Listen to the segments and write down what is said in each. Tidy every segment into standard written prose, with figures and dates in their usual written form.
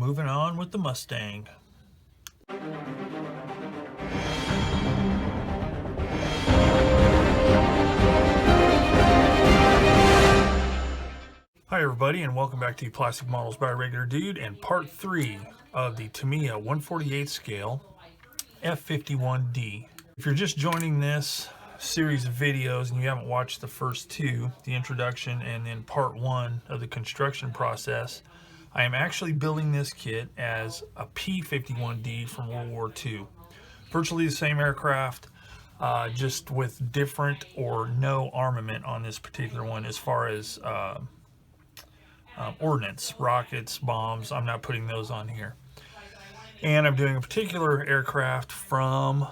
moving on with the Mustang. Hi everybody, and welcome back to Plastic Models by Regular Dude and part 3 of the Tamiya 148 scale F-51D. If you're just joining this series of videos and you haven't watched the first two, the introduction and then part 1 of the construction process, I am actually building this kit as a P-51D from World War II. Virtually the same aircraft, just with different or no armament on this particular one as far as ordnance, rockets, bombs. I'm not putting those on here. And I'm doing a particular aircraft from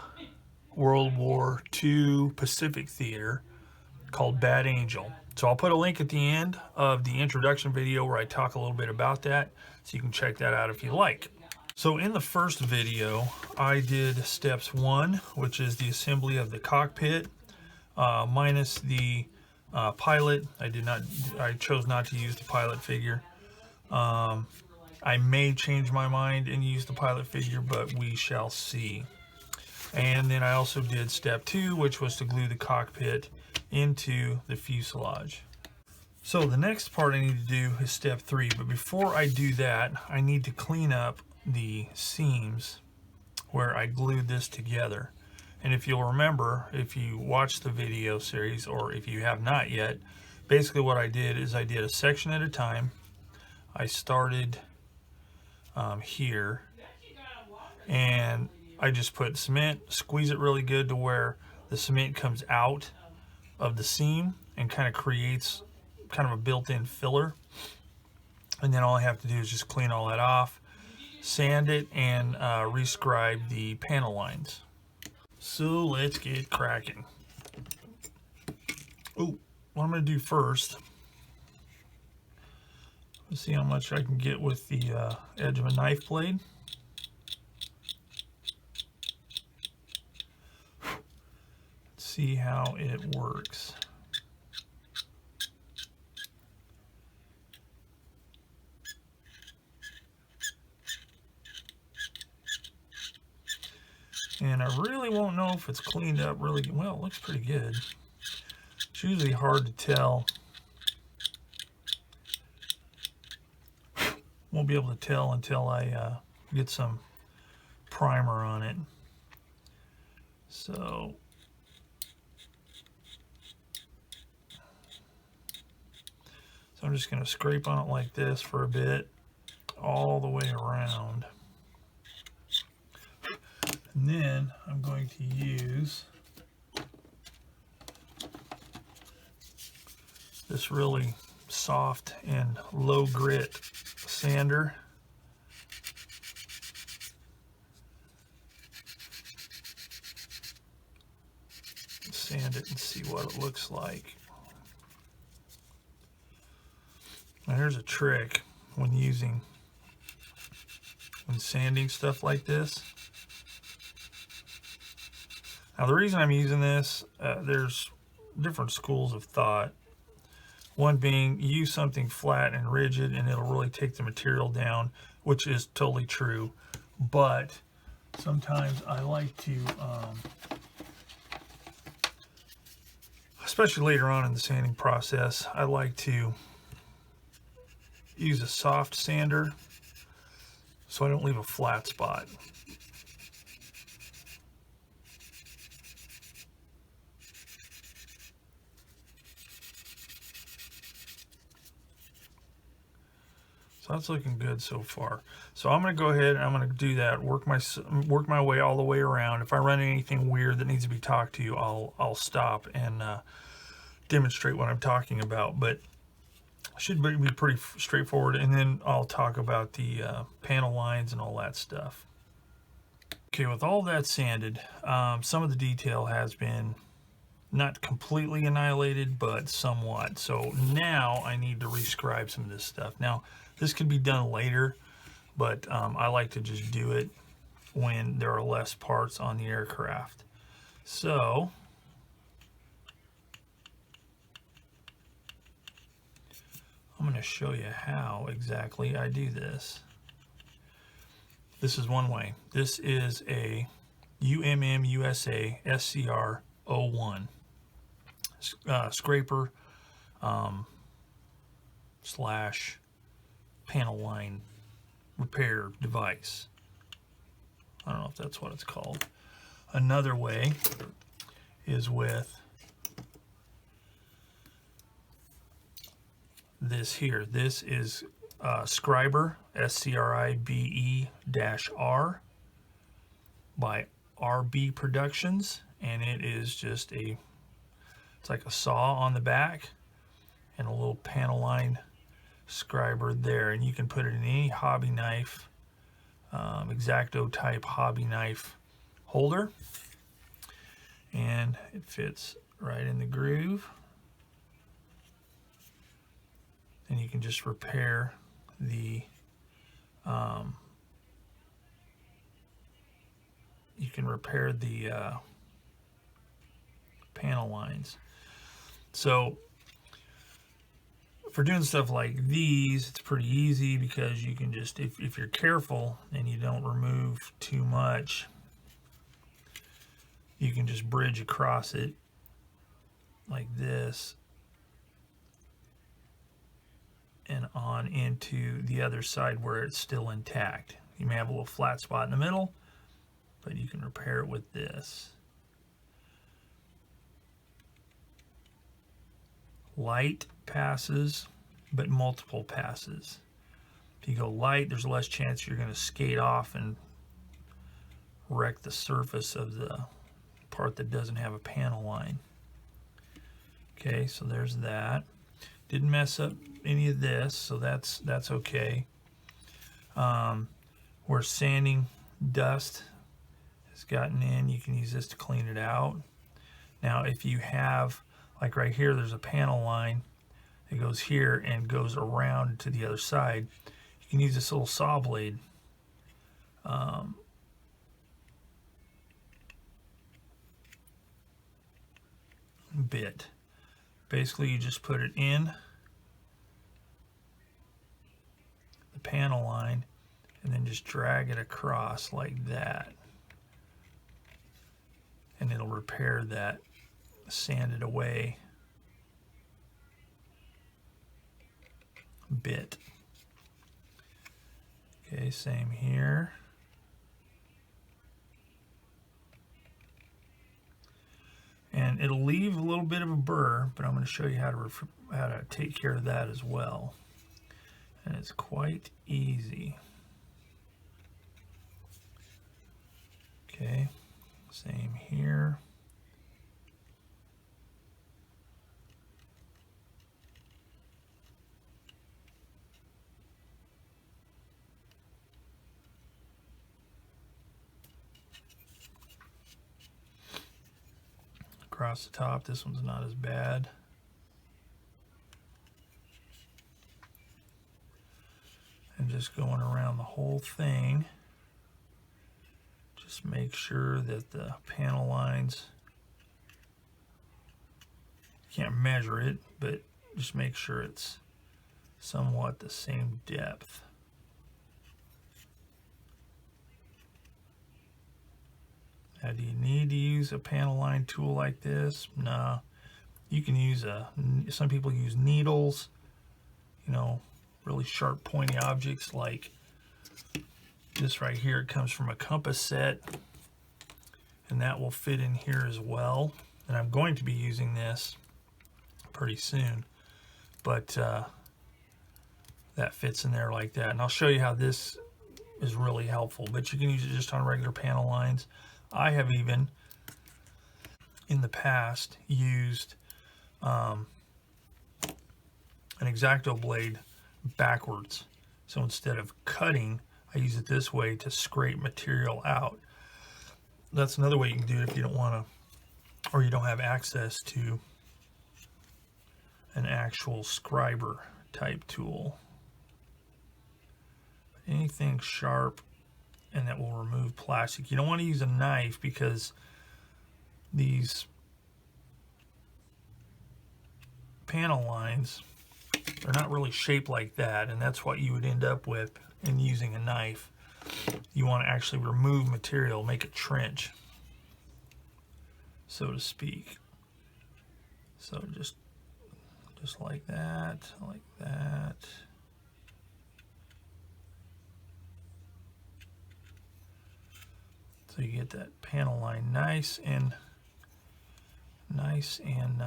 World War II Pacific Theater called Bad Angel. So I'll put a link at the end of the introduction video where I talk a little bit about that, so you can check that out if you like. So in the first video, I did steps 1, which is the assembly of the cockpit, minus the pilot. I chose not to use the pilot figure. I may change my mind and use the pilot figure, but we shall see. And then I also did step 2, which was to glue the cockpit into the fuselage. So the next part I need to do is step 3, but before I do that, I need to clean up the seams where I glued this together. And if you'll remember, if you watched the video series, or if you have not yet, basically what I did is I did a section at a time. I started here, and I just put cement, squeeze it really good to where the cement comes out of the seam and kind of creates kind of a built-in filler. And then all I have to do is just clean all that off, sand it, and rescribe the panel lines. So let's get cracking. Oh, what I'm going to do first, let's see how much I can get with the edge of a knife blade. See how it works. And I really won't know if it's cleaned up really well. It looks pretty good. It's usually hard to tell. Won't be able to tell until I get some primer on it. So I'm just going to scrape on it like this for a bit, all the way around. And then I'm going to use this really soft and low grit sander. Sand it and see what it looks like. Now here's a trick when sanding stuff like this. Now the reason I'm using this, there's different schools of thought. One being, you use something flat and rigid and it'll really take the material down, which is totally true. But sometimes I like to, especially later on in the sanding process, I like to use a soft sander so I don't leave a flat spot. So that's looking good so far. So I'm going to go ahead and I'm going to do that, work my way all the way around. If I run anything weird that needs to be talked to, I'll stop and demonstrate what I'm talking about. But should be pretty straightforward, and then I'll talk about the panel lines and all that stuff. Okay, with all that sanded, some of the detail has been not completely annihilated, but somewhat. So now I need to rescribe some of this stuff. Now, this could be done later, but I like to just do it when there are less parts on the aircraft. So I'm going to show you how exactly I do this. This is one way. This is a USA SCR 01 scraper slash panel line repair device. I don't know if that's what it's called. Another way is with this here. This is Scriber, SCRIBE-R by RB Productions, and it is just it's like a saw on the back and a little panel line scriber there, and you can put it in any hobby knife, X-Acto type hobby knife holder, and it fits right in the groove, and you can just repair the panel lines. So for doing stuff like these, it's pretty easy because you can just, if you're careful and you don't remove too much, you can just bridge across it like this and on into the other side where it's still intact. You may have a little flat spot in the middle, but you can repair it with this. Light passes, but multiple passes. If you go light, there's less chance you're going to skate off and wreck the surface of the part that doesn't have a panel line. Okay, so there's that. Didn't mess up any of this, so that's okay. Where sanding dust has gotten in, you can use this to clean it out. Now, if you have, like right here, there's a panel line that goes here and goes around to the other side. You can use this little saw blade. Bit. Basically, you just put it in the panel line and then just drag it across like that, and it'll repair that sanded away bit. Okay, same here. And it'll leave a little bit of a burr, but I'm going to show you how to take care of that as well. And it's quite easy. Okay, same here. Across the top, this one's not as bad. And just going around the whole thing, just make sure that the panel lines, you can't measure it, but just make sure it's somewhat the same depth. Now, do you need to use a panel line tool like this? No. You can use some people use needles, you know, really sharp pointy objects like this right here. It comes from a compass set, and that will fit in here as well. And I'm going to be using this pretty soon, but that fits in there like that. And I'll show you how this is really helpful, but you can use it just on regular panel lines. I have even in the past used an X-Acto blade backwards. So instead of cutting, I use it this way to scrape material out. That's another way you can do it if you don't want to, or you don't have access to an actual scriber type tool. Anything sharp and that will remove plastic. You don't want to use a knife because these panel lines are not really shaped like that, and that's what you would end up with in using a knife. you want to actually remove material, make a trench, so to speak. So just like that, like that. So you get that panel line nice and nice and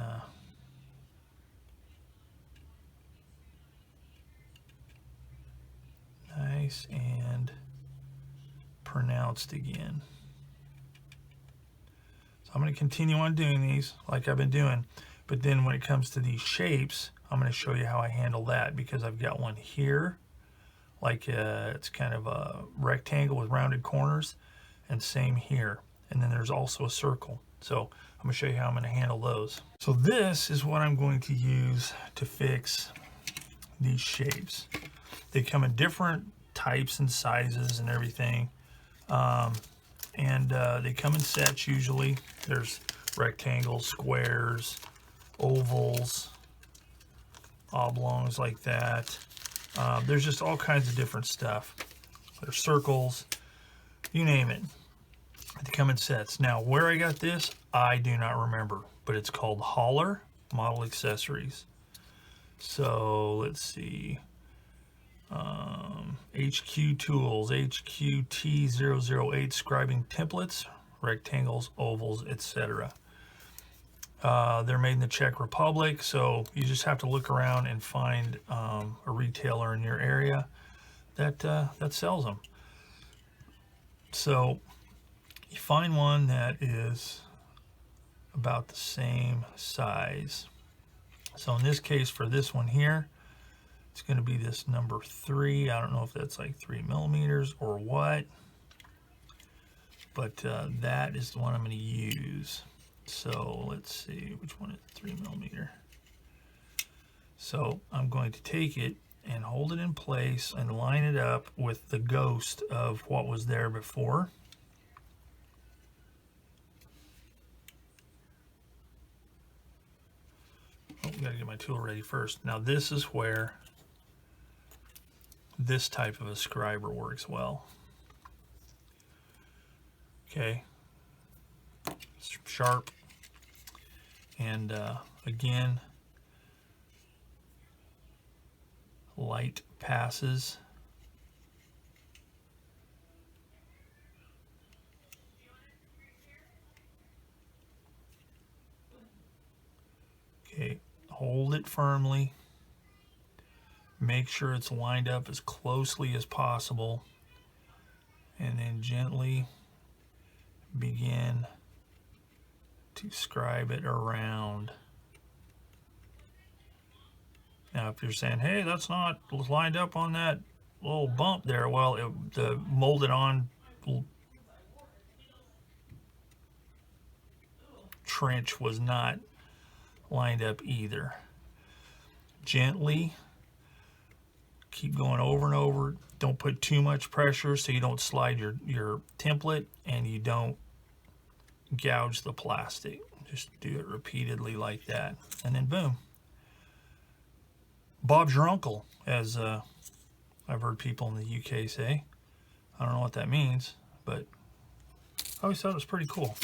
pronounced again. So I'm going to continue on doing these like I've been doing, but then when it comes to these shapes, I'm going to show you how I handle that, because I've got one here, like it's kind of a rectangle with rounded corners, and same here. And then there's also a circle. So I'm going to show you how I'm going to handle those. So this is what I'm going to use to fix these shapes. They come in different types and sizes and everything. They come in sets usually. There's rectangles, squares, ovals, oblongs like that. There's just all kinds of different stuff. There's circles, you name it. They come in sets. Now, where I got this, I do not remember, but it's called Holler Model Accessories. So let's see. HQ Tools, HQT008 scribing templates, rectangles, ovals, etc. They're made in the Czech Republic, so you just have to look around and find a retailer in your area that sells them. So you find one that is about the same size. So in this case, for this one here, it's going to be this number 3. I don't know if that's like 3 millimeters or what, but that is the one I'm going to use. So let's see, which one is 3 millimeter? So I'm going to take it and hold it in place and line it up with the ghost of what was there before. Oh, gotta get my tool ready first. Now this is where this type of a scriber works well. Okay, sharp, and again, light passes. Okay, hold it firmly. Make sure it's lined up as closely as possible, and then gently begin to scribe it around. Now, if you're saying, hey, that's not lined up on that little bump there, well, the molded on trench was not lined up either. Gently keep going over and over. Don't put too much pressure so you don't slide your template and you don't gouge the plastic. Just do it repeatedly like that, and then boom. Bob's your uncle, as I've heard people in the UK say. I don't know what that means, but I always thought it was pretty cool.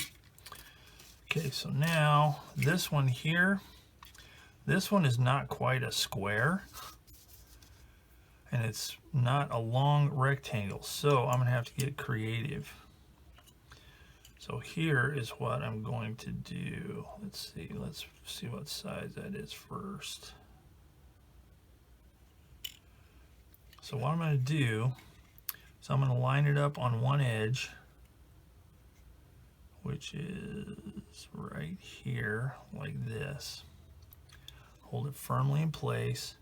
Okay, so now this one here, this one is not quite a square, and it's not a long rectangle, so I'm gonna have to get creative. So here is what I'm going to do. Let's see what size that is first. So what I'm going to do is I'm going to line it up on one edge, which is right here, like this. Hold it firmly in place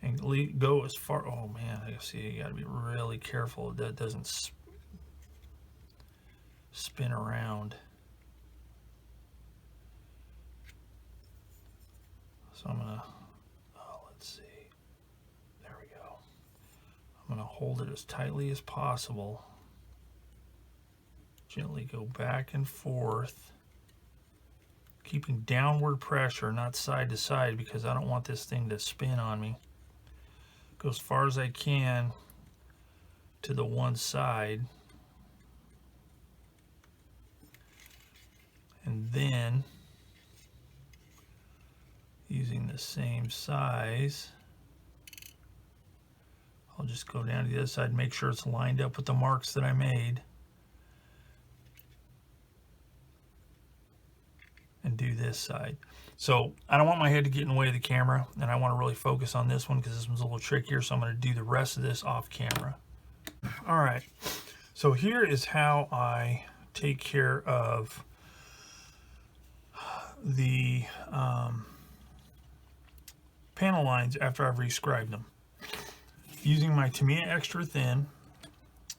and go as far. Oh man, I see, you got to be really careful that doesn't spin around. So I'm gonna, let's see, there we go. I'm gonna hold it as tightly as possible. Gently go back and forth, keeping downward pressure, not side to side, because I don't want this thing to spin on me. Go as far as I can to the one side, and then using the same size, I'll just go down to the other side and make sure it's lined up with the marks that I made, and do this side. So I don't want my head to get in the way of the camera, and I want to really focus on this one because this one's a little trickier, so I'm going to do the rest of this off camera. All right, so here is how I take care of the panel lines after I've rescribed them. Using my Tamiya extra thin,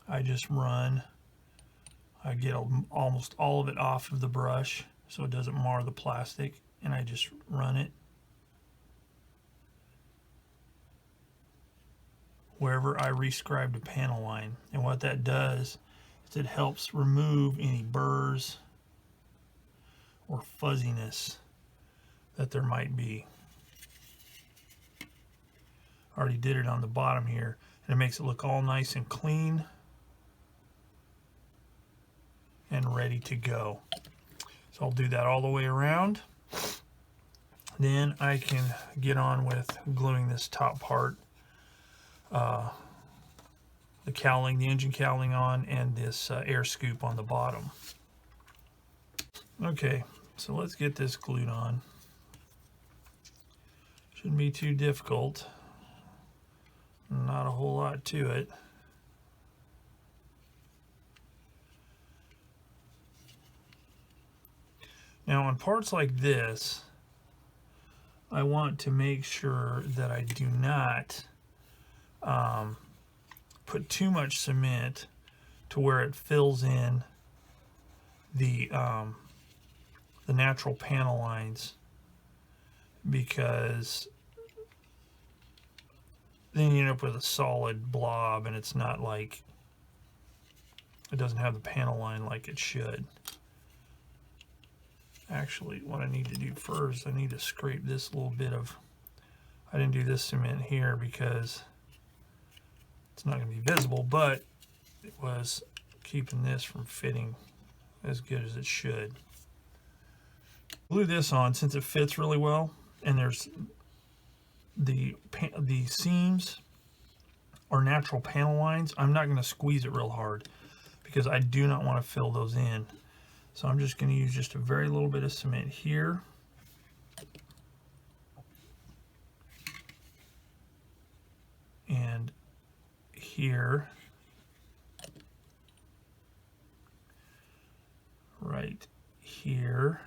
I just run, I get almost all of it off of the brush so it doesn't mar the plastic, and I just run it wherever I rescribed a panel line. And what that does is it helps remove any burrs or fuzziness that there might be. I already did it on the bottom here, and it makes it look all nice and clean and ready to go. So I'll do that all the way around. Then I can get on with gluing this top part, the cowling, the engine cowling on, and this air scoop on the bottom. Okay, so let's get this glued on. Shouldn't be too difficult. Not a whole lot to it. Now on parts like this, I want to make sure that I do not put too much cement to where it fills in the natural panel lines, because then you end up with a solid blob and it's not like, it doesn't have the panel line like it should. Actually, what I need to do first, I need to scrape this little bit of, I didn't do this cement here because it's not going to be visible, but it was keeping this from fitting as good as it should. Glue this on since it fits really well, and there's the seams are natural panel lines. I'm not going to squeeze it real hard because I do not want to fill those in. So I'm just going to use just a very little bit of cement here. And here. Right here.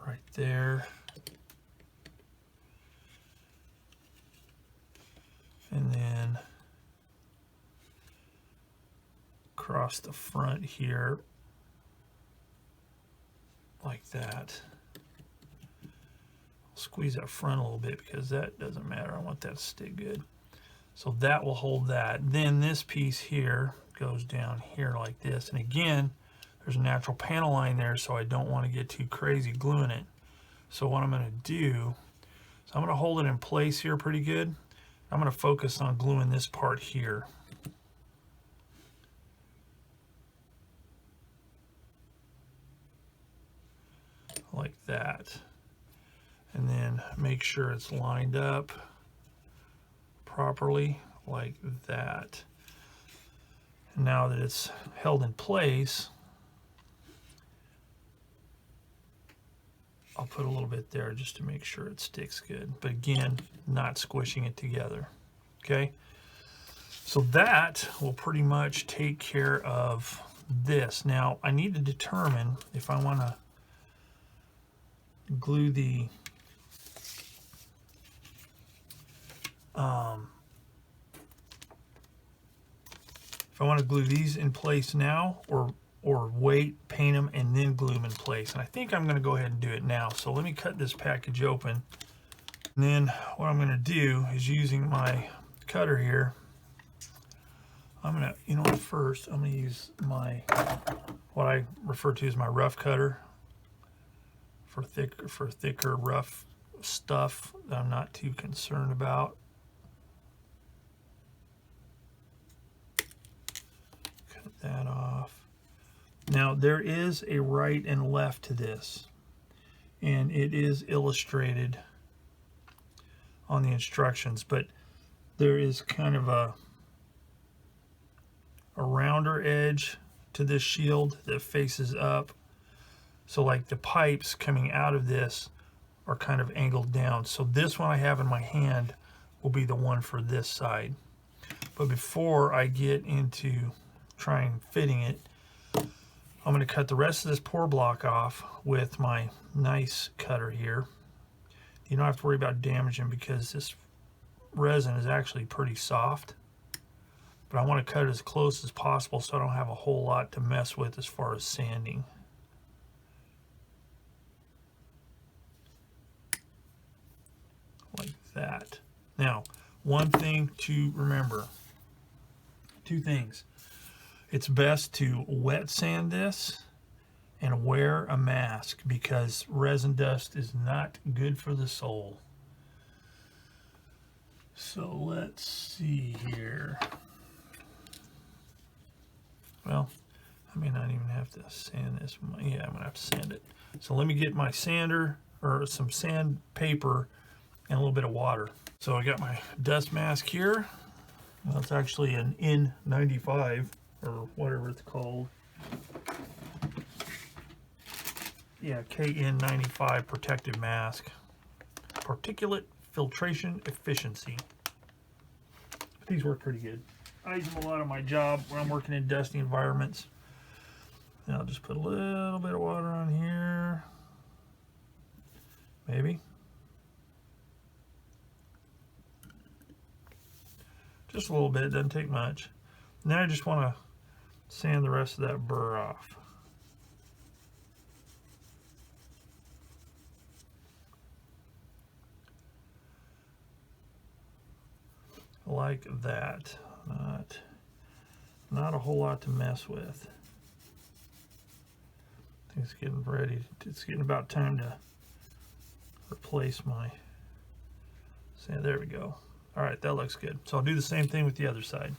Right there. And then across the front here, like that. I'll squeeze that front a little bit because that doesn't matter. I want that to stay good. So that will hold that. Then this piece here goes down here like this. And again, there's a natural panel line there, so I don't want to get too crazy gluing it. So what I'm going to do is I'm going to hold it in place here pretty good. I'm going to focus on gluing this part here. Like that. And then make sure it's lined up properly like that. And now that it's held in place, I'll put a little bit there just to make sure it sticks good. But again, not squishing it together. Okay? So that will pretty much take care of this. Now, I need to determine if I want to glue the if I want to glue these in place now, or wait, paint them, and then glue them in place. And I think I'm going to go ahead and do it now. So let me cut this package open. And then what I'm going to do is, using my cutter here, I'm going to, you know what, first I'm going to use my, what I refer to as my rough cutter for thicker rough stuff that I'm not too concerned about. Cut that off. Now there is a right and left to this, and it is illustrated on the instructions, but there is kind of a rounder edge to this shield that faces up. So like the pipes coming out of this are kind of angled down. So this one I have in my hand will be the one for this side. But before I get into trying fitting it, I'm going to cut the rest of this pour block off with my nice cutter here. You don't have to worry about damaging because this resin is actually pretty soft. But I want to cut it as close as possible so I don't have a whole lot to mess with as far as sanding. Like that. Now, one thing to remember. Two things. It's best to wet sand this and wear a mask because resin dust is not good for the soul. So let's see here. Well, I may not even have to sand this. Yeah, I'm gonna have to sand it. So let me get my sander or some sandpaper and a little bit of water. So I got my dust mask here. Well, it's actually an N95 or whatever it's called. Yeah, KN95 protective mask. Particulate filtration efficiency. These work pretty good. I use them a lot on my job when I'm working in dusty environments. And I'll just put a little bit of water on here. Maybe. Just a little bit, doesn't take much. Now I just want to sand the rest of that burr off. Like that. Not a whole lot to mess with. I think it's getting ready. It's getting about time to replace my sand. There we go. All right, that looks good. So I'll do the same thing with the other side.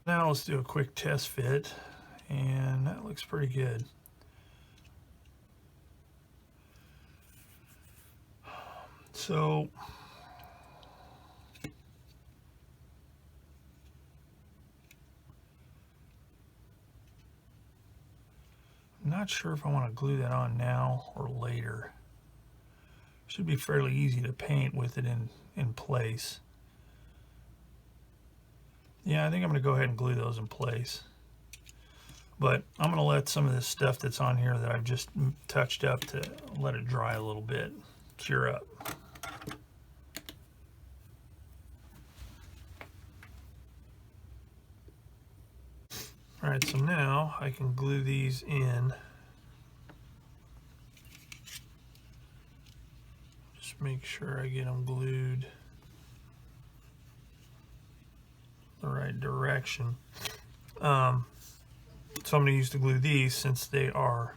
Now let's do a quick test fit, and that looks pretty good. So I'm not sure if I want to glue that on now or later. Should be fairly easy to paint with it in place. Yeah, I think I'm going to go ahead and glue those in place. But I'm going to let some of this stuff that's on here that I've just touched up to let it dry a little bit, cure up. All right, so now I can glue these in. Just make sure I get them glued the right direction. So I'm going to use to glue these since they are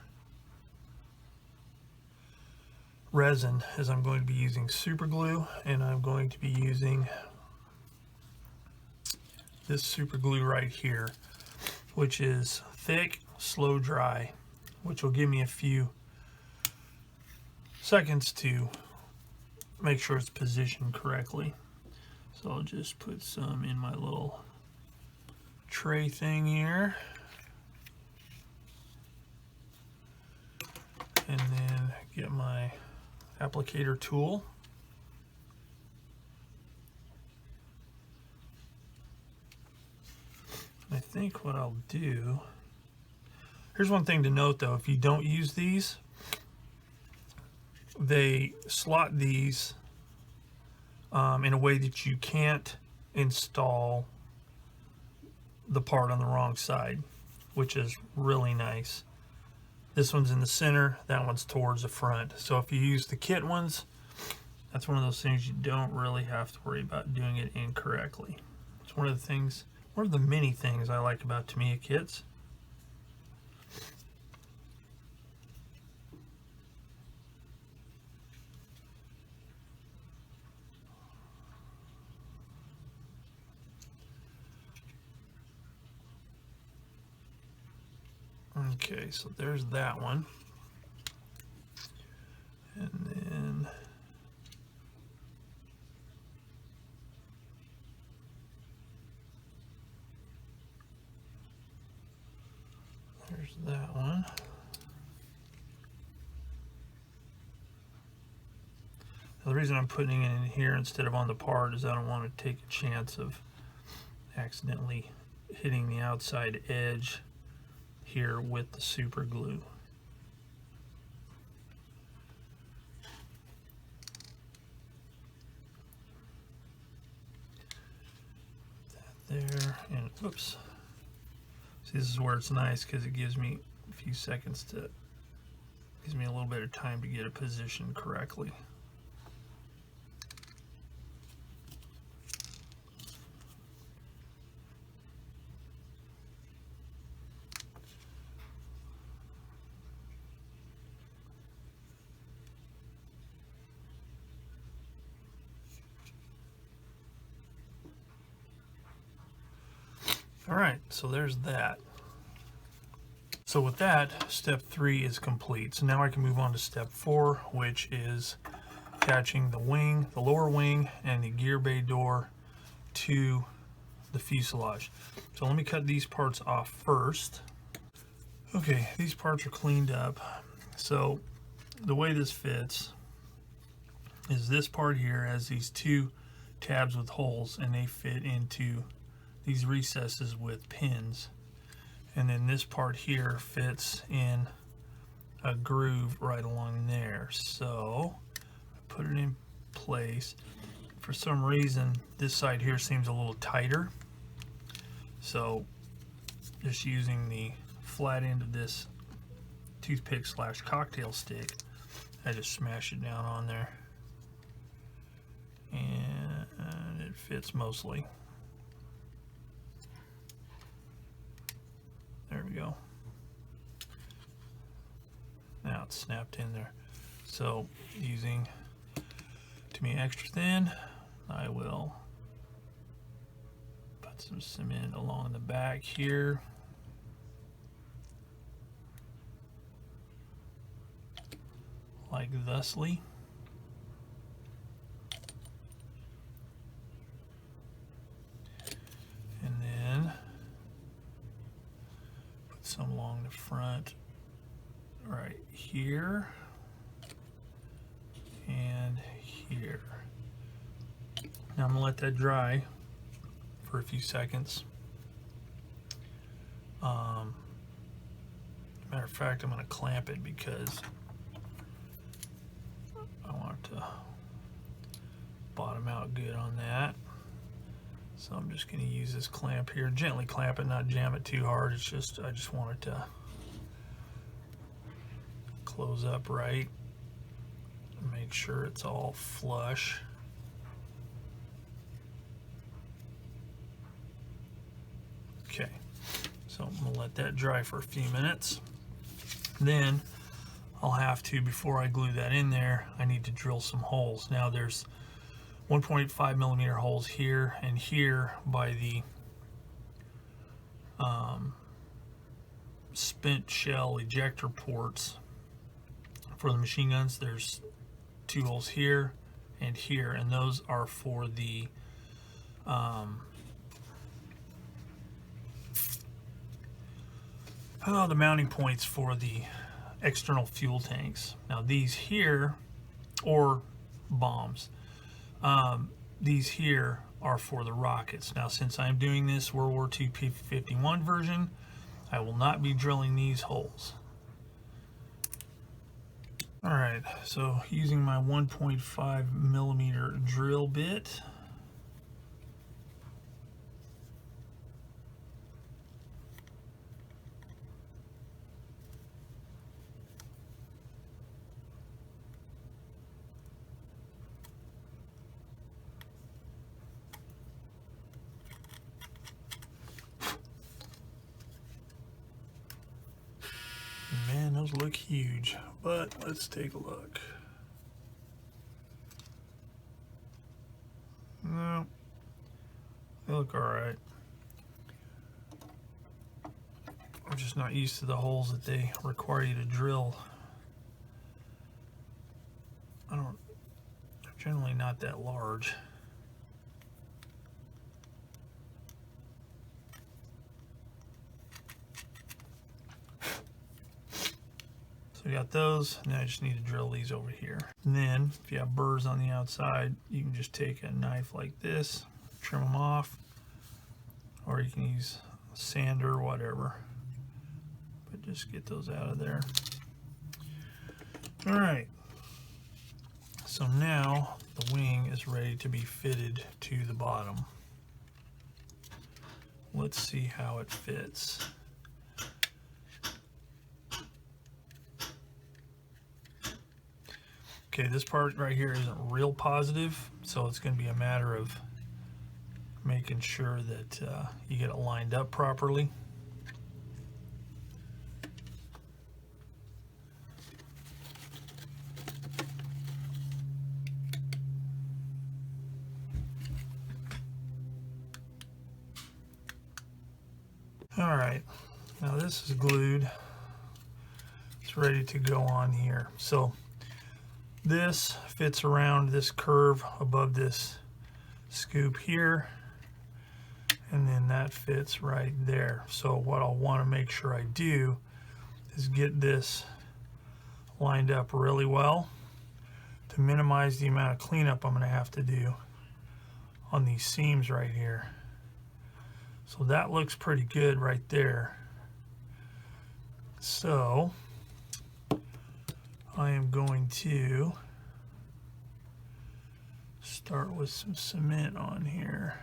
resin, as I'm going to be using super glue, and I'm going to be using this super glue right here, which is thick, slow dry, which will give me a few seconds to make sure it's positioned correctly. So I'll just put some in my little tray thing here. And then get my applicator tool. I think what I'll do, here's one thing to note though, if you don't use these, they slot these in a way that you can't install the part on the wrong side, which is really nice. This one's in the center, that one's towards the front. So if you use the kit ones, That's one of those things you don't really have to worry about doing it incorrectly. It's one of the things, one of the many things I like about Tamiya kits. Okay, so there's that one. And then there's that one. Now, the reason I'm putting it in here instead of on the part is I don't want to take a chance of accidentally hitting the outside edge here with the super glue. There, and whoops. See, this is where it's nice because it gives me a few seconds to, gives me a little bit of time to get it positioned correctly. All right, so there's that. So with that, step 3 is complete. So now I can move on to step 4, which is attaching the wing, the lower wing, and the gear bay door to the fuselage. So let me cut these parts off first. Okay, these parts are cleaned up. So the way this fits is this part here has these 2 tabs with holes, and they fit into these recesses with pins, and then this part here fits in a groove right along there. So I put it in place. For some reason this side here seems a little tighter, so just using the flat end of this toothpick / cocktail stick, I just smash it down on there and it fits mostly. There we go. Now it's snapped in there. So using Tamiya extra thin, I will put some cement along the back here. Like thusly. And then some along the front right here and here. Now I'm gonna let that dry for a few seconds. Matter of fact, I'm gonna clamp it because I want it to bottom out good on that. So I'm just going to use this clamp here, gently clamp it, not jam it too hard. It's just, I just want it to close up right. Make sure it's all flush. Okay, so I'm going to let that dry for a few minutes. Then I'll have to, before I glue that in there, I need to drill some holes. Now there's 1.5 millimeter holes here and here by the spent shell ejector ports for the machine guns. There's 2 holes here and here, and those are for the the mounting points for the external fuel tanks. Now these here, or bombs, these here are for the rockets. Now since I'm doing this World War II P-51 version, I will not be drilling these holes. Alright, so using my 1.5 millimeter drill bit, look huge, but let's take a look. No, they look all right. I'm just not used to the holes that they require you to drill. They're generally not that large. So we got those. Now I just need to drill these over here. And then if you have burrs on the outside, you can just take a knife like this, trim them off, or you can use a sander or whatever. But just get those out of there. All right. So now the wing is ready to be fitted to the bottom. Let's see how it fits. Okay, this part right here isn't real positive, so it's going to be a matter of making sure that you get it lined up properly. All right, now this is glued. It's ready to go on here. So this fits around this curve above this scoop here, and then that fits right there. So what I'll want to make sure I do is get this lined up really well to minimize the amount of cleanup I'm going to have to do on these seams right here. So that looks pretty good right there. So I am going to start with some cement on here.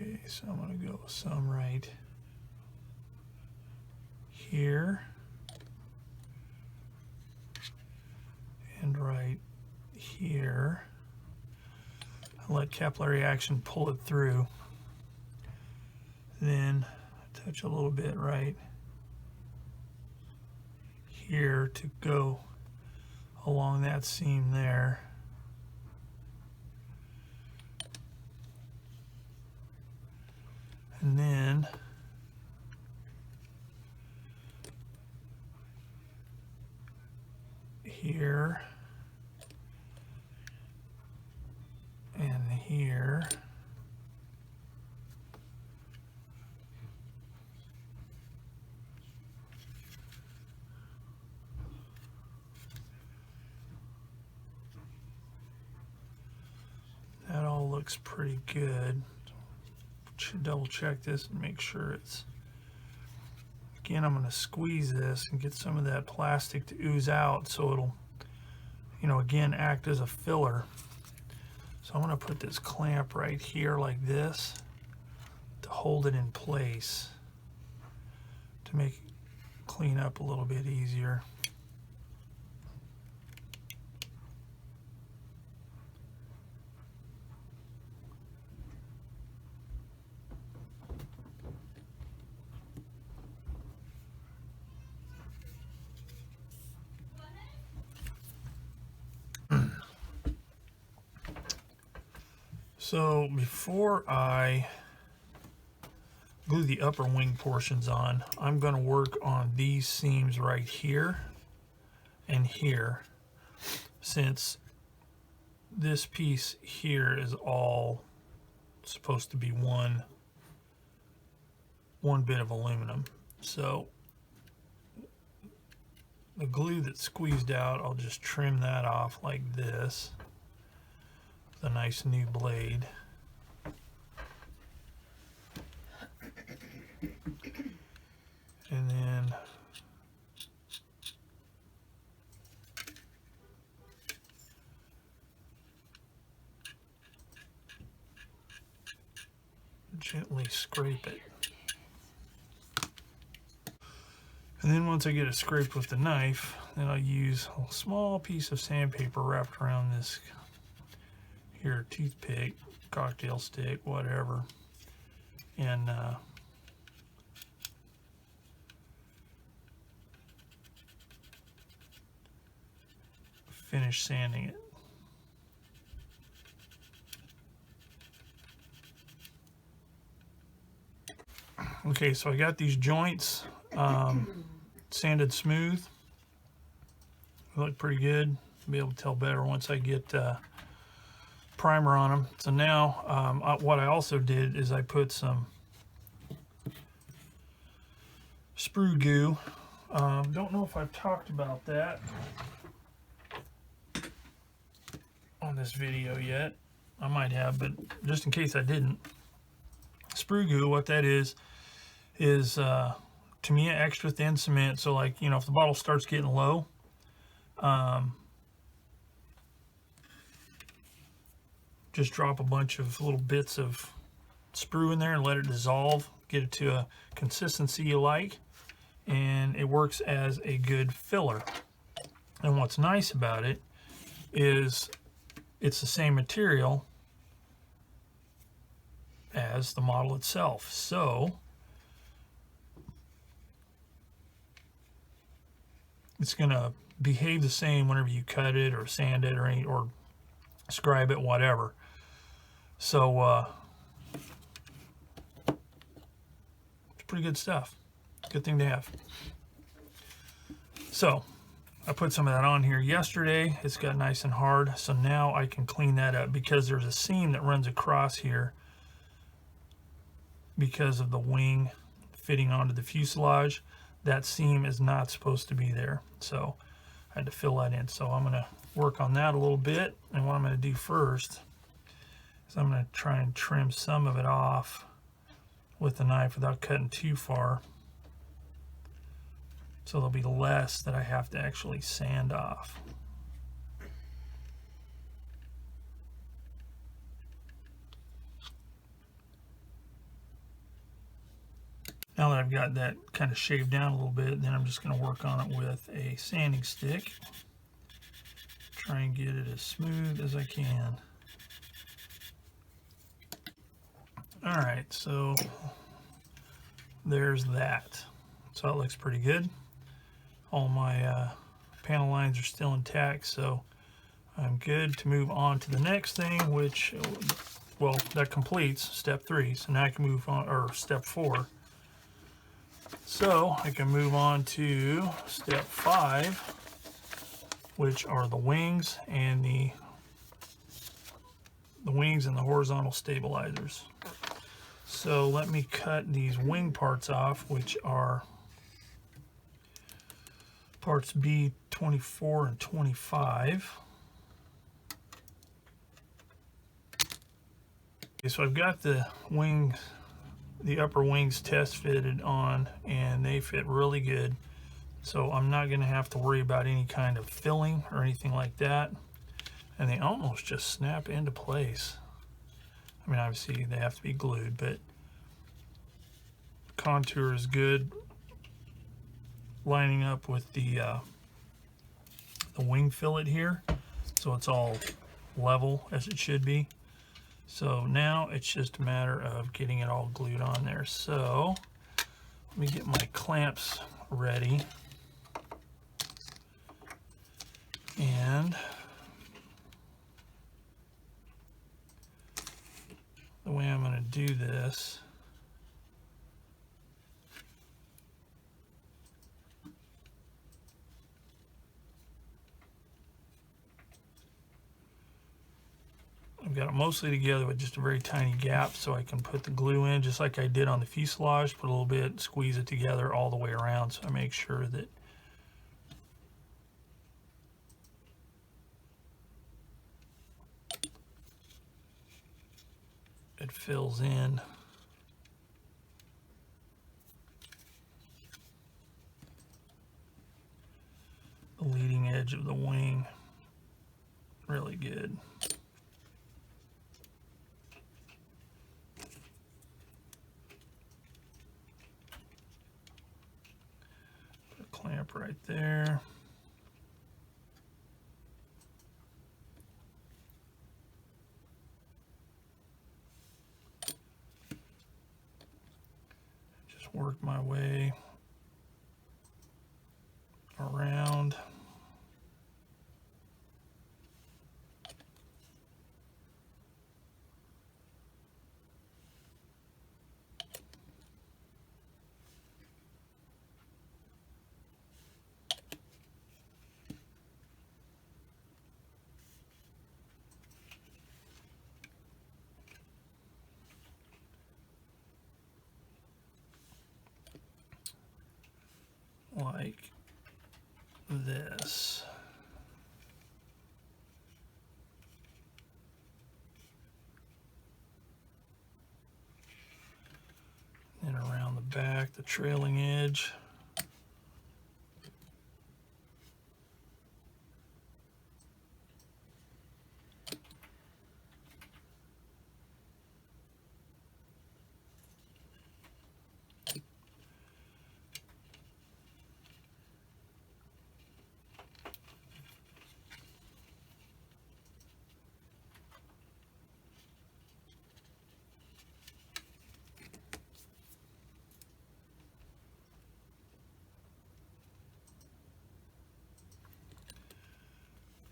Okay, so I'm going to go with some right here and right here. I'll let capillary action pull it through. Then touch a little bit right here to go along that seam there. And then here and here. That all looks pretty good. Should double check this and make sure it's, again, I'm going to squeeze this and get some of that plastic to ooze out so it'll, you know, again, act as a filler. So I'm going to put this clamp right here like this to hold it in place to make it clean up a little bit easier. So before I glue the upper wing portions on, I'm going to work on these seams right here and here, since this piece here is all supposed to be one bit of aluminum. So the glue that's squeezed out, I'll just trim that off like this. A nice new blade. And then gently scrape it. And And then once I get it scraped with the knife, then I'll use a small piece of sandpaper wrapped around this here toothpick, cocktail stick, whatever, and finish sanding it. Okay, so I got these joints sanded smooth. They look pretty good. I'll be able to tell better once I get primer on them. So now what I also did is I put some sprue goo. Don't know if I've talked about that on this video yet. I might have, but just in case I didn't. Sprue goo, what that is Tamiya extra thin cement. So like, you know, if the bottle starts getting low, just drop a bunch of little bits of sprue in there and let it dissolve, get it to a consistency you like, and it works as a good filler. And what's nice about it is it's the same material as the model itself. So it's going to behave the same whenever you cut it or sand it or scribe it, whatever. So it's pretty good stuff. Good thing to have. So I put some of that on here yesterday. It's got nice and hard. So now I can clean that up because there's a seam that runs across here because of the wing fitting onto the fuselage. That seam is not supposed to be there. So I had to fill that in. So I'm going to work on that a little bit. And what I'm going to do first is I'm going to try and trim some of it off with the knife without cutting too far. So there'll be less that I have to actually sand off. Now that I've got that kind of shaved down a little bit, then I'm just going to work on it with a sanding stick. Try and get it as smooth as I can. Alright, so there's that. So it looks pretty good. All my panel lines are still intact, so I'm good to move on to the next thing, which, well, that completes step 3. So now I can move on, or step 4. So I can move on to step 5, which are the wings and the horizontal stabilizers. So let me cut these wing parts off, which are parts B 24 and 25. Okay, so I've got the wings, the upper wings test fitted on, and they fit really good. So I'm not going to have to worry about any kind of filling or anything like that. And they almost just snap into place. I mean, obviously they have to be glued, but contour is good, lining up with the wing fillet here, so it's all level as it should be. So now it's just a matter of getting it all glued on there. So let me get my clamps ready, and the way I'm going to do this I've got it mostly together with just a very tiny gap, so I can put the glue in just like I did on the fuselage, put a little bit, squeeze it together all the way around, so I make sure that it fills in. The leading edge of the wing really good. up right there. Just work my way around. Like this. And around the back, the trailing edge.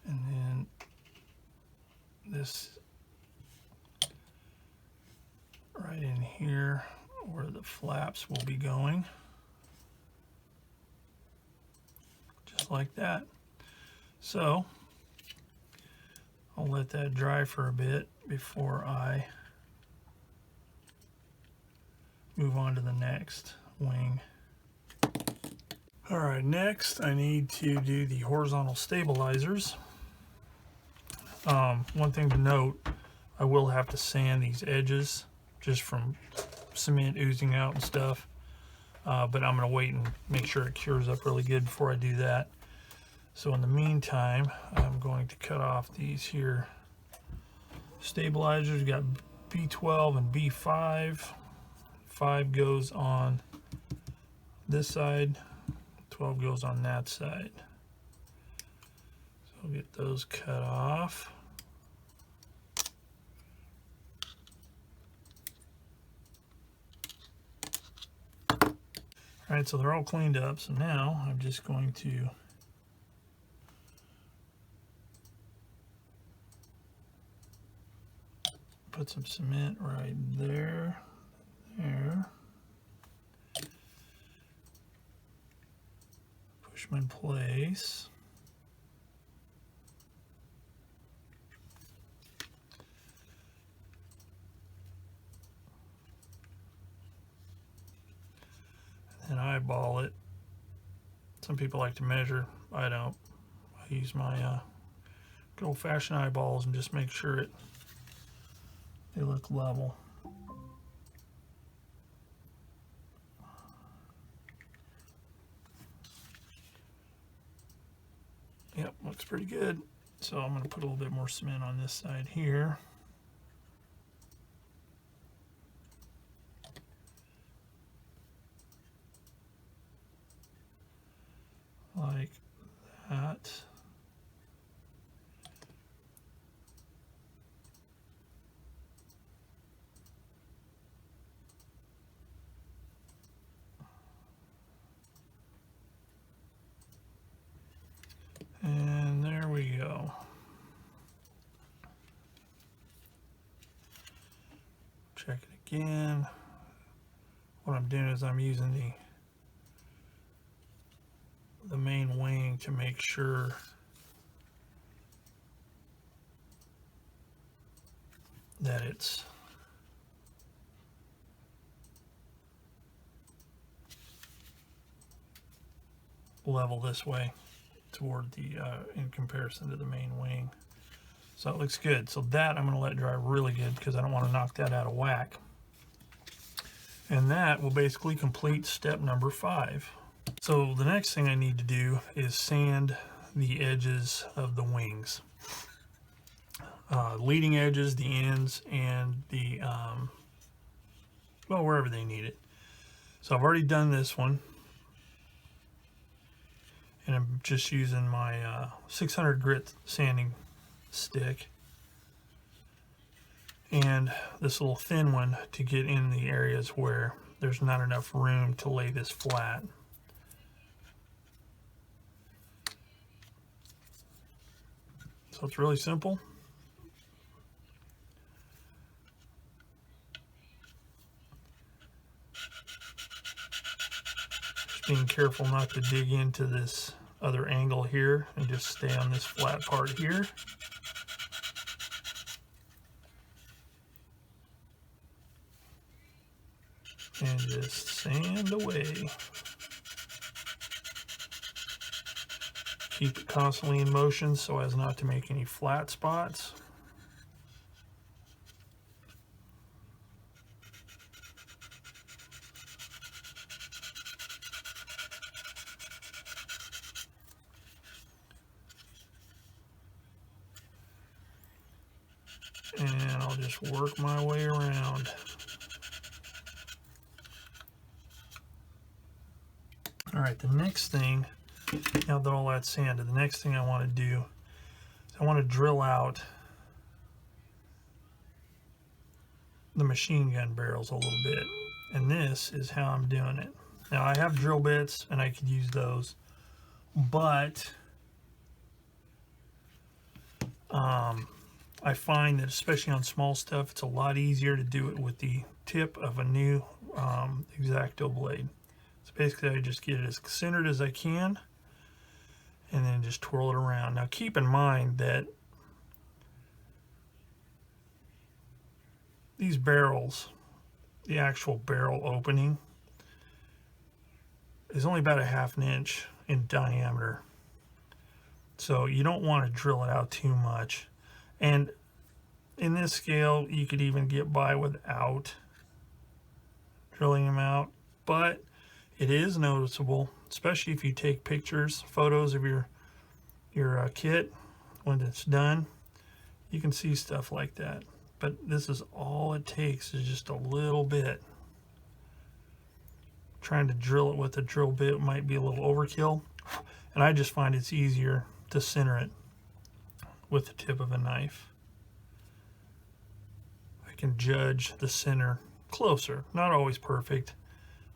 And then this right in here where the flaps will be going. Just like that. So I'll let that dry for a bit before I move on to the next wing. All right, next I need to do the horizontal stabilizers. One thing to note, I will have to sand these edges just from cement oozing out and stuff, but I'm going to wait and make sure it cures up really good before I do that. So in the meantime, I'm going to cut off these here stabilizers. We've got B12 and B5. 5 goes on this side, 12 goes on that side. So I'll get those cut off. All right, so they're all cleaned up. So now I'm just going to put some cement right there, push them in place. And eyeball it. Some people like to measure. I don't. I use my good old-fashioned eyeballs and just make sure they look level. Yep, looks pretty good. So I'm going to put a little bit more cement on this side here. Like that. And there we go. Check it again. What I'm doing is I'm using the main wing to make sure that it's level this way toward the in comparison to the main wing. So it looks good. So that I'm going to let dry really good because I don't want to knock that out of whack. And that will basically complete step number 5. So the next thing I need to do is sand the edges of the wings. Leading edges, the ends, and the, well, wherever they need it. So I've already done this one. And I'm just using my 600 grit sanding stick and this little thin one to get in the areas where there's not enough room to lay this flat. So it's really simple. Just being careful not to dig into this other angle here and just stay on this flat part here. And just sand away. Keep it constantly in motion so as not to make any flat spots. And I'll just work my way around. All right, the next thing, now that all that's sanded, the next thing I want to do is I want to drill out the machine gun barrels a little bit. And this is how I'm doing it. Now I have drill bits and I could use those, but I find that especially on small stuff, it's a lot easier to do it with the tip of a new X-Acto blade. So basically I just get it as centered as I can and then just twirl it around. Now keep in mind that these barrels, the actual barrel opening is only about a ½ inch in diameter. So you don't want to drill it out too much. And in this scale, you could even get by without drilling them out. But it is noticeable, especially if you take pictures, photos of your kit when it's done. You can see stuff like that. But this is all it takes, is just a little bit. Trying to drill it with a drill bit might be a little overkill. And I just find it's easier to center it with the tip of a knife. I can judge the center closer. Not always perfect,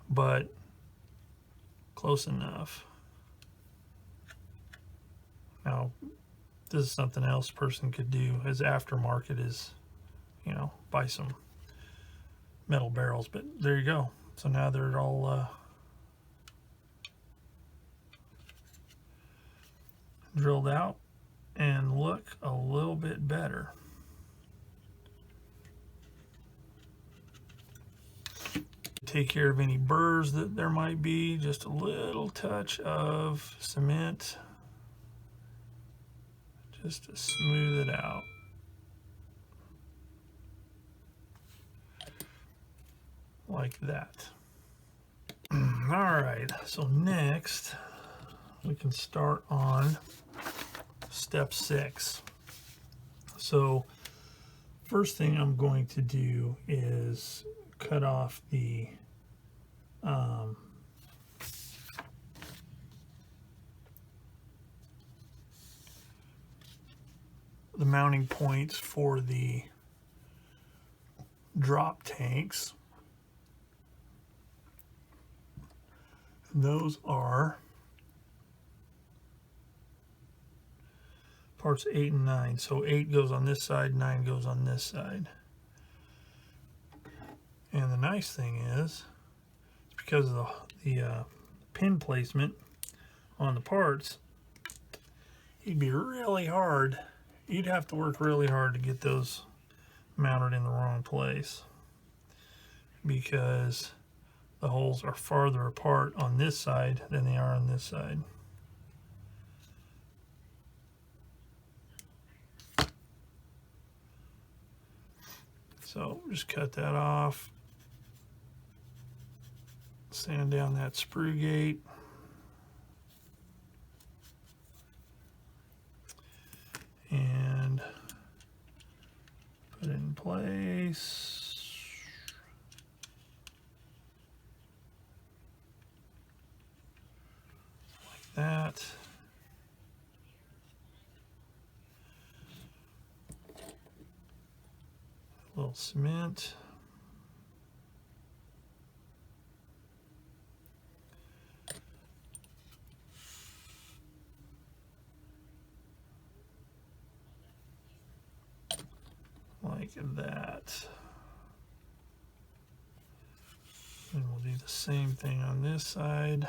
but close enough. Now, this is something else a person could do as aftermarket is, you know, buy some metal barrels. But there you go. So now they're all drilled out and look a little bit better. Take care of any burrs that there might be, just a little touch of cement just to smooth it out. Like that. All right, so next we can start on step 6. So first thing I'm going to do is cut off the mounting points for the drop tanks. Those are parts 8 and 9. So 8 goes on this side, 9 goes on this side. And the nice thing is, because of the pin placement on the parts, it'd be really hard. You'd have to work really hard to get those mounted in the wrong place, because the holes are farther apart on this side than they are on this side. So just cut that off, sand down that sprue gate, and put it in place. Like that. A little cement. Like that. And we'll do the same thing on this side.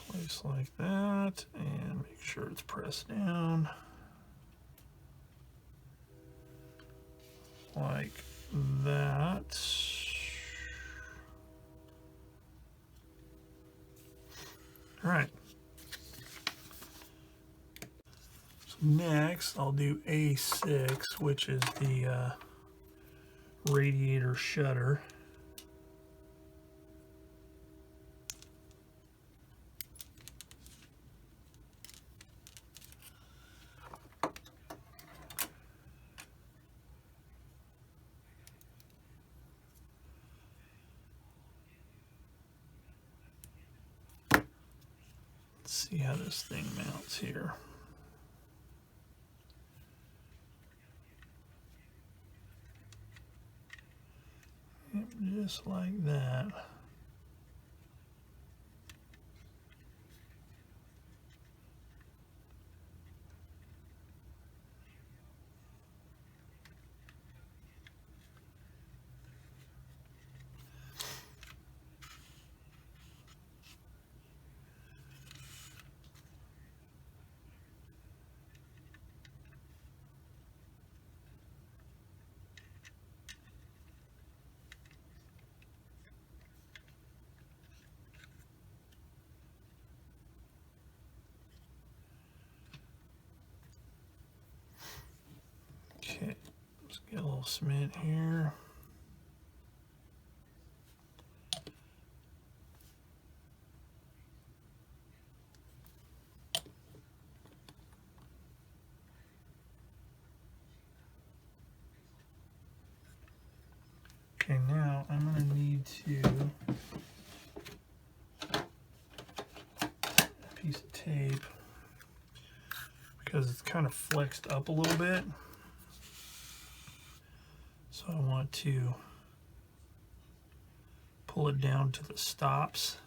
Place like that, and make sure it's pressed down like that. All right. So next, I'll do A6, which is the radiator shutter. Let's see how this thing mounts here. Yep, just like that. Okay, let's get a little cement here. Okay, now I'm going to need to a piece of tape because it's kind of flexed up a little bit. So I want to pull it down to the stops.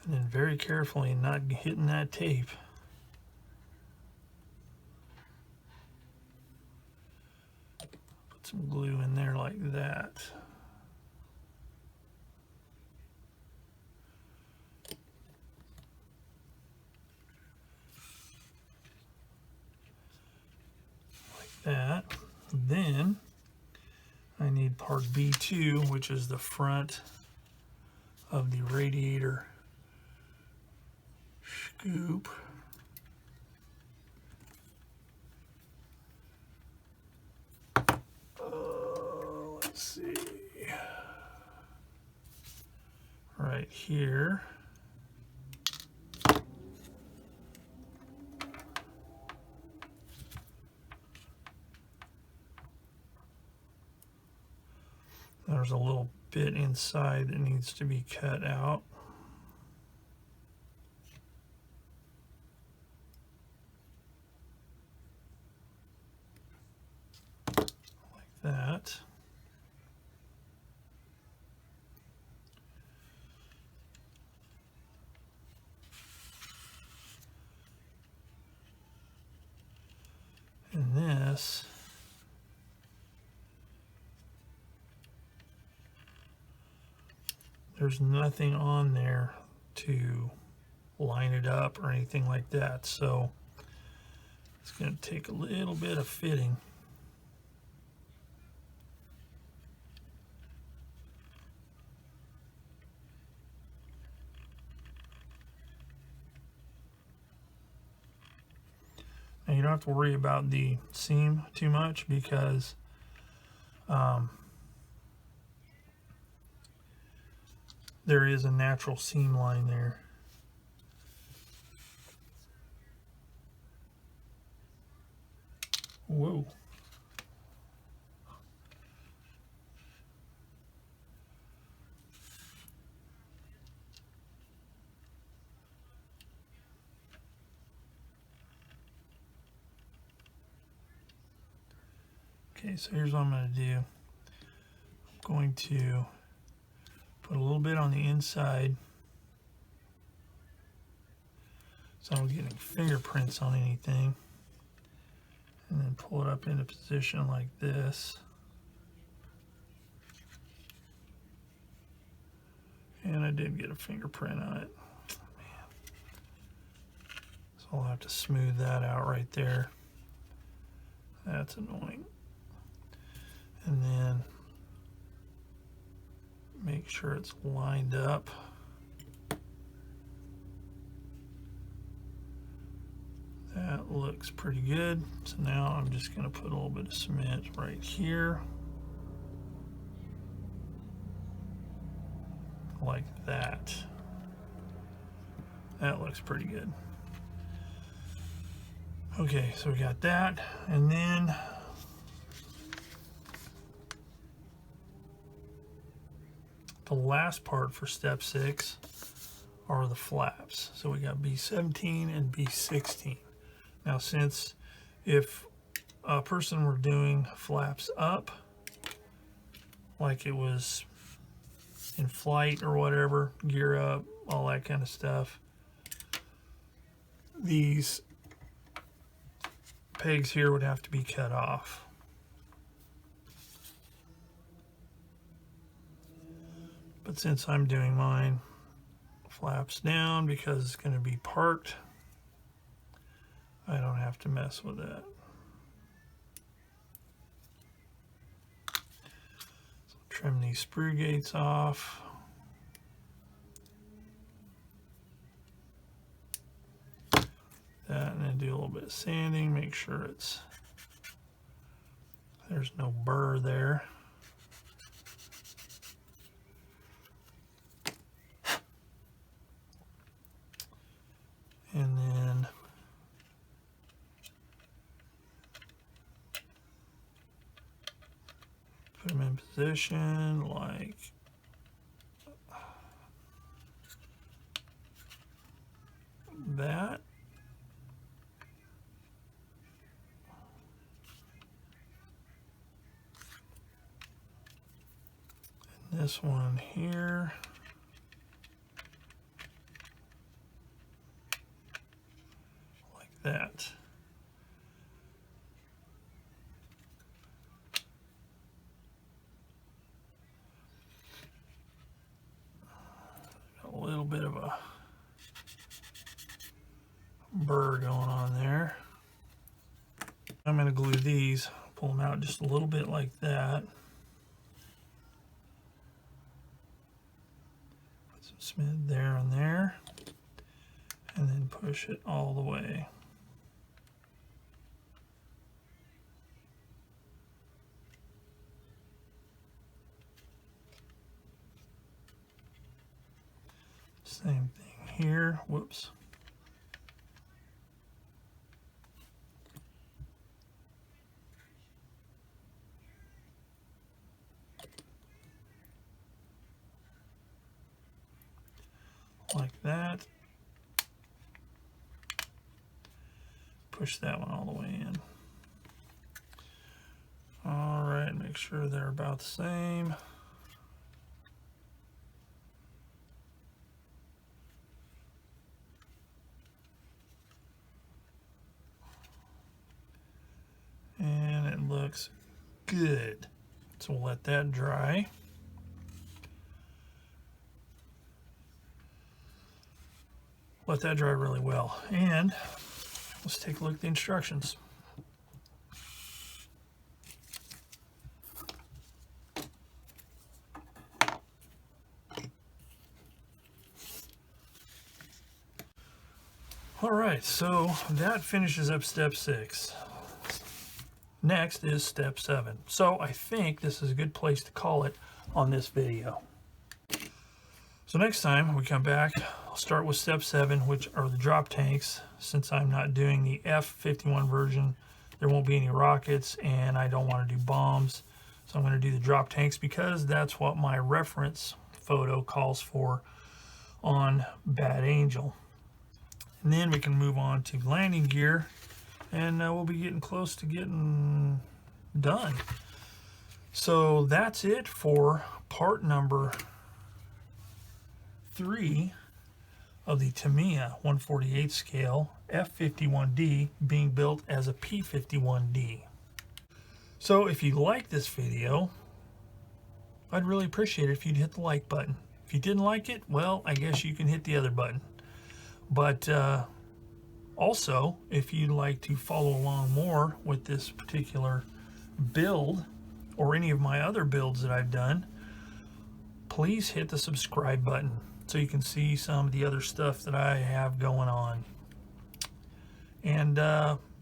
And then very carefully not hitting that tape. Put some glue in there like that. Like that. Then I need part B2, which is the front of the radiator scoop. Let's see. Right here. There's a little bit inside that needs to be cut out. Like that. And this there's nothing on there to line it up or anything like that, so it's going to take a little bit of fitting. you don't have to worry about the seam too much because there is a natural seam line there. Whoa. Okay, so here's what I'm going to do. I'm going to put a little bit on the inside so I don't get any fingerprints on anything. And then pull it up into position like this. And I did get a fingerprint on it. Man. So I'll have to smooth that out right there. That's annoying. And then make sure it's lined up. That looks pretty good. So now I'm just going to put a little bit of cement right here. Like that. That looks pretty good. Okay, so we got that. And then the last part for step 6 are the flaps. So we got B17 and B16. Now, since if a person were doing flaps up, like it was in flight or whatever, gear up, all that kind of stuff, these pegs here would have to be cut off. But since I'm doing mine flaps down because it's going to be parked, I don't have to mess with that. So trim these sprue gates off. That, and then do a little bit of sanding, make sure there's no burr there. And then put them in position like that. And this one here. Like that. Got a little bit of a burr going on there. I'm going to glue these, pull them out just a little bit like that. Put some cement there and there, and then push it all the way. Same thing here. Whoops. Like that. Push that one all the way in. All right, make sure they're about the same. And it looks good. So we'll let that dry. Let that dry really well. And let's take a look at the instructions. All right, so that finishes up step 6. Next is step 7. So I think this is a good place to call it on this video. So next time we come back, I'll start with step 7, which are the drop tanks. Since I'm not doing the F-51 version, there won't be any rockets, and I don't want to do bombs. So I'm going to do the drop tanks because that's what my reference photo calls for on Bad Angel. And then we can move on to landing gear, and we'll be getting close to getting done. So that's it for part number 3 of the Tamiya 1/48 scale F-51D being built as a P-51D. So if you like this video, I'd really appreciate it if you'd hit the like button. If you didn't like it, well, I guess you can hit the other button. But also, if you'd like to follow along more with this particular build or any of my other builds that I've done, please hit the subscribe button so you can see some of the other stuff that I have going on. And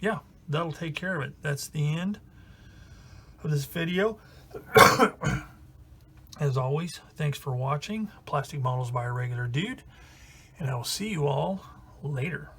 yeah, that'll take care of it. That's the end of this video. As always, thanks for watching Plastic Models by a Regular Dude, and I will see you all later.